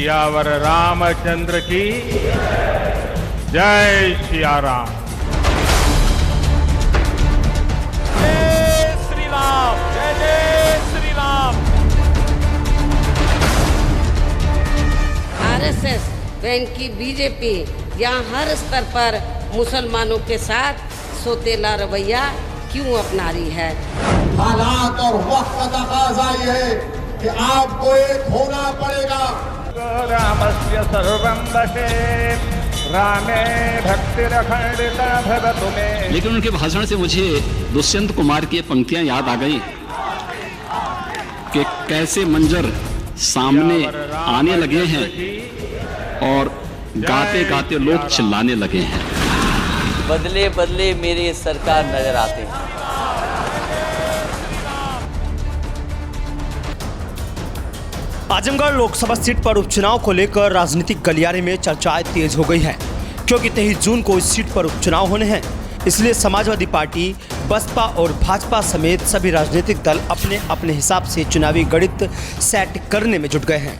सियावर रामचंद्र की जय सिया राम। जय श्री राम, जय जय श्री राम। आरएसएस व इनकी बीजेपी यहाँ हर स्तर पर मुसलमानों के साथ सोतेला रवैया क्यों अपना रही है? हालात और वक्त का तकाज़ा ये है कि आपको एक होना पड़ेगा। रामस्य सर्वं वशे रामे भक्तिरखंडिता भवतु मे। लेकिन उनके भाषण से मुझे दुष्यंत कुमार की ये पंक्तियां याद आ गई कि कैसे मंजर सामने आने लगे हैं और गाते गाते लोग चिल्लाने लगे हैं। बदले बदले मेरे सरकार नजर आते हैं। आजमगढ़ लोकसभा सीट पर उपचुनाव को लेकर राजनीतिक गलियारे में चर्चाएं तेज हो गई हैं, क्योंकि 23 जून को इस सीट पर उपचुनाव होने हैं। इसलिए समाजवादी पार्टी, बसपा और भाजपा समेत सभी राजनीतिक दल अपने अपने हिसाब से चुनावी गणित सेट करने में जुट गए हैं,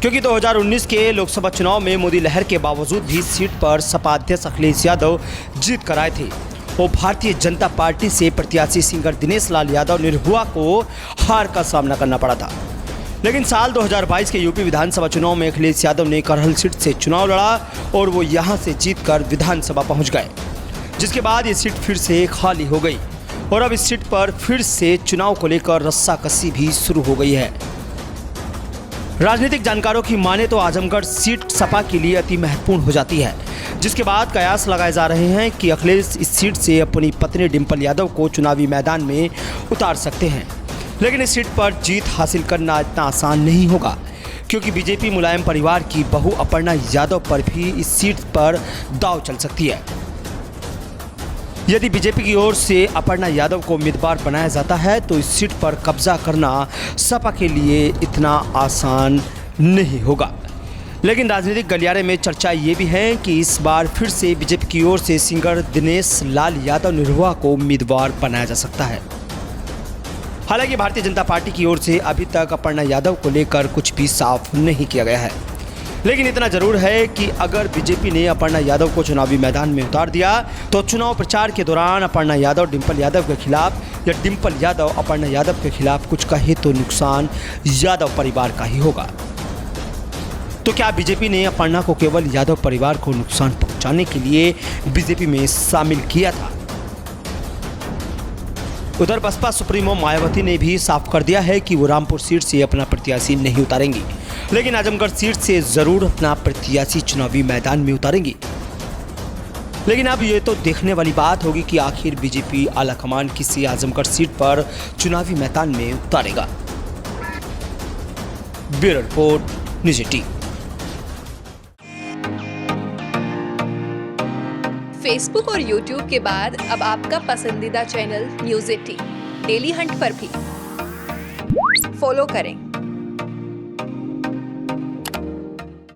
क्योंकि 2019 के लोकसभा चुनाव में मोदी लहर के बावजूद भी सीट पर सपा अध्यक्ष अखिलेश यादव जीत कर आए थे। वो भारतीय जनता पार्टी से प्रत्याशी सिंगर दिनेश लाल यादव निरहुआ को हार का सामना करना पड़ा था। लेकिन साल 2022 के यूपी विधानसभा चुनाव में अखिलेश यादव ने करहल सीट से चुनाव लड़ा और वो यहां से जीतकर विधानसभा पहुंच गए, जिसके बाद ये सीट फिर से खाली हो गई और अब इस सीट पर फिर से चुनाव को लेकर रस्साकसी भी शुरू हो गई है। राजनीतिक जानकारों की माने तो आजमगढ़ सीट सपा के लिए अति महत्वपूर्ण हो जाती है, जिसके बाद कयास लगाए जा रहे हैं कि अखिलेश इस सीट से अपनी पत्नी डिंपल यादव को चुनावी मैदान में उतार सकते हैं। लेकिन इस सीट पर जीत हासिल करना इतना आसान नहीं होगा, क्योंकि बीजेपी मुलायम परिवार की बहू अपर्णा यादव पर भी इस सीट पर दांव चल सकती है। यदि बीजेपी की ओर से अपर्णा यादव को उम्मीदवार बनाया जाता है तो इस सीट पर कब्जा करना सपा के लिए इतना आसान नहीं होगा। लेकिन राजनीतिक गलियारे में चर्चा ये भी है कि इस बार फिर से बीजेपी की ओर से सिंगर दिनेश लाल यादव निरहुआ को उम्मीदवार बनाया जा सकता है। हालांकि भारतीय जनता पार्टी की ओर से अभी तक अपर्णा यादव को लेकर कुछ भी साफ नहीं किया गया है, लेकिन इतना जरूर है कि अगर बीजेपी ने अपर्णा यादव को चुनावी मैदान में उतार दिया तो चुनाव प्रचार के दौरान अपर्णा यादव डिंपल यादव के खिलाफ या डिंपल यादव अपर्णा यादव के खिलाफ कुछ कहे तो नुकसान यादव परिवार का ही होगा। तो क्या बीजेपी ने अपर्णा को केवल यादव परिवार को नुकसान पहुंचाने के लिए बीजेपी में शामिल किया था? उधर बसपा सुप्रीमो मायावती ने भी साफ कर दिया है कि वो रामपुर सीट से अपना प्रत्याशी नहीं उतारेंगी, लेकिन आजमगढ़ सीट से जरूर अपना प्रत्याशी चुनावी मैदान में उतारेंगी। लेकिन अब ये तो देखने वाली बात होगी कि आखिर बीजेपी आलाकमान किसी आजमगढ़ सीट पर चुनावी मैदान में उतारेगा। Bureau report, news 18। फेसबुक और यूट्यूब के बाद अब आपका पसंदीदा चैनल न्यूज़ 18 डेली हंट पर भी फॉलो करें।